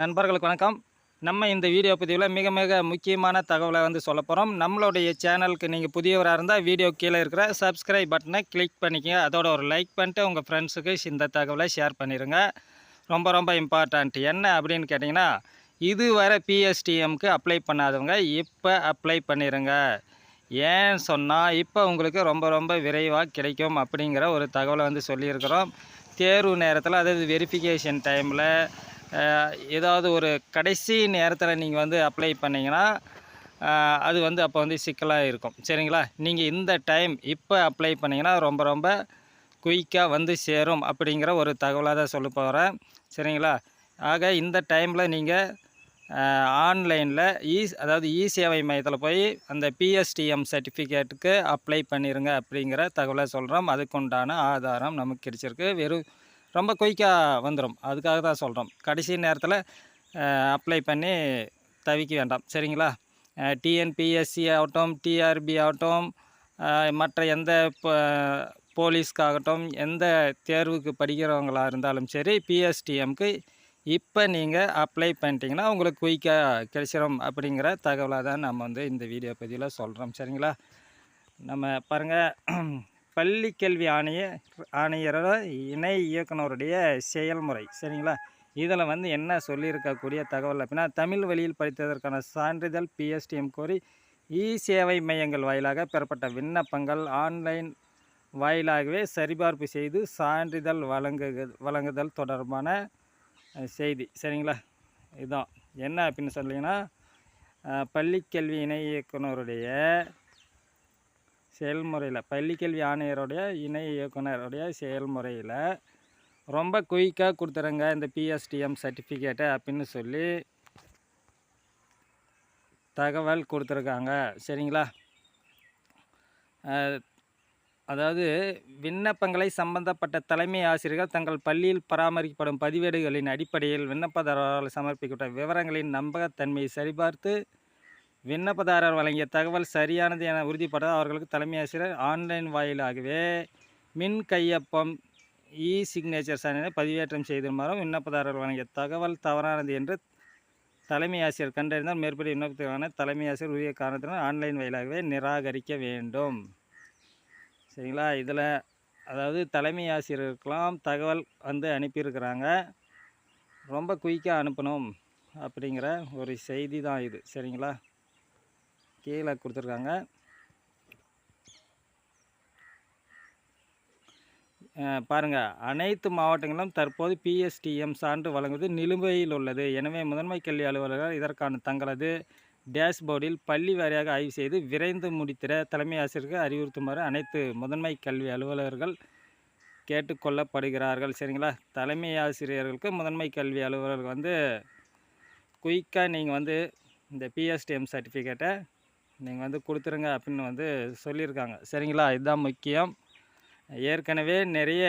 நண்பர்களுக்கு வணக்கம். நம்ம இந்த வீடியோ பதிவில் மிக மிக முக்கியமான தகவலை சொல்ல போகிறோம். நம்மளுடைய சேனலுக்கு நீங்கள் புதியவராக இருந்தால் வீடியோ கீழே இருக்கிற சப்ஸ்கிரைப் பட்டனை கிளிக் பண்ணிக்கங்க. அதோட ஒரு லைக் பண்ணிட்டு உங்கள் ஃப்ரெண்ட்ஸுக்கு இந்த தகவலை ஷேர் பண்ணிடுங்க. ரொம்ப ரொம்ப இம்பார்ட்டண்ட். என்ன அப்படின்னு கேட்டிங்கன்னா, இதுவரை பிஎஸ்டிஎம்க்கு அப்ளை பண்ணாதவங்க இப்போ அப்ளை பண்ணிடுங்க. ஏன்னு சொன்னால் இப்போ உங்களுக்கு ரொம்ப ரொம்ப விரைவாக கிடைக்கும் அப்படிங்கிற ஒரு தகவலை சொல்லியிருக்கிறோம். தேர்வு நேரத்தில், அதாவது வெரிஃபிகேஷன் டைமில் ஏதாவது ஒரு கடைசி நேரத்தில் நீங்கள் அப்ளை பண்ணிங்கன்னா அது அப்போ சிக்கலாக இருக்கும். சரிங்களா? நீங்கள் இந்த டைம் இப்போ அப்ளை பண்ணிங்கன்னா ரொம்ப ரொம்ப குயிக்காக சேரும் அப்படிங்கிற ஒரு தகவலாக தான் சொல்ல போகிறேன். சரிங்களா? ஆக இந்த டைமில் நீங்கள் ஆன்லைனில் அதாவது சேவை மையத்தில் போய் அந்த பிஎஸ்டிஎம் சர்டிஃபிகேட்டுக்கு அப்ளை பண்ணிடுங்க அப்படிங்கிற தகவலை சொல்கிறோம். அதுக்குண்டான ஆதாரம் நமக்கு கிடைச்சிருக்கு. ரொம்ப குயிக்காக வந்துடும். அதுக்காக தான் சொல்கிறோம். கடைசி நேரத்தில் அப்ளை பண்ணி தவிக்க வேண்டாம். சரிங்களா? டிஎன்பிஎஸ்சி ஆகட்டும், டிஆர்பி ஆகட்டும், மற்ற எந்த போலீஸ்க்காகட்டும், எந்த தேர்வுக்கு படிக்கிறவங்களாக இருந்தாலும் சரி, பிஎஸ்டிஎம்க்கு இப்போ நீங்கள் அப்ளை பண்ணிட்டீங்கன்னா உங்களுக்கு குயிக்காக கிடைச்சிடும் அப்படிங்கிற தகவலாக தான் நம்ம இந்த வீடியோ பதிவில் சொல்கிறோம். சரிங்களா? நம்ம பாருங்கள், பள்ளிக்கல்வி ஆணையரோட இணை இயக்குனருடைய செயல்முறை. சரிங்களா? இதில் என்ன சொல்லியிருக்கக்கூடிய தகவல் அப்படின்னா, தமிழ் வழியில் படித்ததற்கான சான்றிதழ் பிஎஸ்டிஎம் கோரி சேவை மையங்கள் வாயிலாக பெறப்பட்ட விண்ணப்பங்கள் ஆன்லைன் வாயிலாகவே சரிபார்ப்பு செய்து சான்றிதழ் வழங்குதல் தொடர்பான செய்தி. சரிங்களா? இதுதான் என்ன அப்படின்னு சொல்லிங்கன்னா, பள்ளிக்கல்வி இணை இயக்குனருடைய செயல்முறையில், பள்ளிக்கல்வி ஆணையருடைய இணை இயக்குனருடைய செயல்முறையில் ரொம்ப குயிக்காக கொடுத்துருங்க இந்த பிஎஸ்டிஎம் சர்டிஃபிகேட்டை அப்படின்னு சொல்லி தகவல் கொடுத்துருக்காங்க. சரிங்களா? அதாவது விண்ணப்பங்களை சம்பந்தப்பட்ட தலைமை ஆசிரியர்கள் தங்கள் பள்ளியில் பராமரிக்கப்படும் பதிவேடுகளின் அடிப்படையில் விண்ணப்பதாரர்கள் சமர்ப்பிக்கப்பட்ட விவரங்களின் நம்பகத்தன்மையை சரிபார்த்து விண்ணப்பதாரர் வழங்கிய தகவல் சரியானது என உறுதிப்பட அவர்களுக்கு தலைமை ஆசிரியர் ஆன்லைன் வாயிலாகவே மின் கையொப்பம் சிக்னேச்சர் சான்றிதழை பதிவேற்றம் செய்திருமாறும், விண்ணப்பதாரர் வழங்கிய தகவல் தவறானது என்று தலைமை ஆசிரியர் கண்டறிந்தால் மேற்படி விண்ணப்பத்திற்கான தலைமை ஆசிரியர் உரிய காரணத்தினால் ஆன்லைன் வாயிலாகவே நிராகரிக்க வேண்டும். சரிங்களா? இதில் அதாவது தலைமை ஆசிரியருக்கெல்லாம் தகவல் அனுப்பியிருக்கிறாங்க. ரொம்ப குயிக்காக அனுப்பணும் அப்படிங்கிற ஒரு செய்தி தான் இது. சரிங்களா? கீழே கொடுத்துருக்காங்க. பாருங்கள், அனைத்து மாவட்டங்களிலும் தற்போது பிஎஸ்டிஎம் சான்று வழங்குவது நிலுவையில் உள்ளது. எனவே முதன்மை கல்வி அலுவலர்கள் இதற்கான தங்களது டேஷ்போர்டில் பள்ளி வாரியாக ஆய்வு செய்து விரைந்து முடித்திட தலைமை ஆசிரியருக்கு அறிவுறுத்துமாறு அனைத்து முதன்மை கல்வி அலுவலர்கள் கேட்டுக்கொள்ளப்படுகிறார்கள். சரிங்களா? தலைமை ஆசிரியர்களுக்கு முதன்மை கல்வி அலுவலர்கள் குயிக்காக நீங்கள் இந்த பிஎஸ்டிஎம் சர்டிஃபிகேட்டை நீங்கள் கொடுத்துருங்க அப்படின்னு சொல்லியிருக்காங்க. சரிங்களா? இதுதான் முக்கியம். ஏற்கனவே நிறைய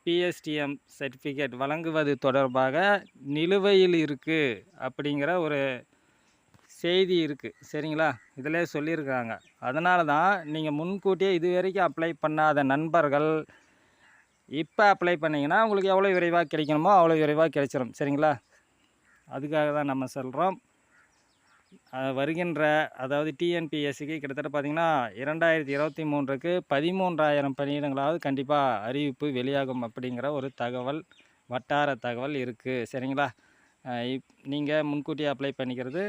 பிஎஸ்டிஎம் சர்டிஃபிகேட் வழங்குவது தொடர்பாக நிலுவையில் இருக்குது அப்படிங்கிற ஒரு செய்தி இருக்குது. சரிங்களா? இதிலே சொல்லியிருக்காங்க. அதனால தான் நீங்கள் முன்கூட்டியே இது வரைக்கும் அப்ளை பண்ணாத நண்பர்கள் இப்போ அப்ளை பண்ணிங்கன்னா உங்களுக்கு எவ்வளோ விரைவாக கிடைக்கணுமோ அவ்வளோ விரைவாக கிடைச்சிடும். சரிங்களா? அதுக்காக தான் நம்ம சொல்கிறோம். வருகின்ற, அதாவது டிஎன்பிஎஸ்சிக்கு கிட்டத்தட்ட பார்த்திங்கன்னா 2023க்கு 13,000 பணியிடங்களாவது கண்டிப்பாக அறிவிப்பு வெளியாகும் அப்படிங்கிற ஒரு தகவல், வட்டார தகவல் இருக்குது. சரிங்களா? நீங்கள் முன்கூட்டியே அப்ளை பண்ணிக்கிறது,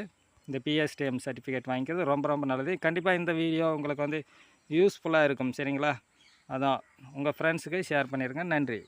இந்த பிஎஸ்டிஎம் சர்டிஃபிகேட் வாங்கிக்கிறது ரொம்ப ரொம்ப நல்லது. கண்டிப்பாக இந்த வீடியோ உங்களுக்கு யூஸ்ஃபுல்லாக இருக்கும். சரிங்களா? அதான் உங்கள் ஃப்ரெண்ட்ஸுக்கு ஷேர் பண்ணிடுங்க. நன்றி.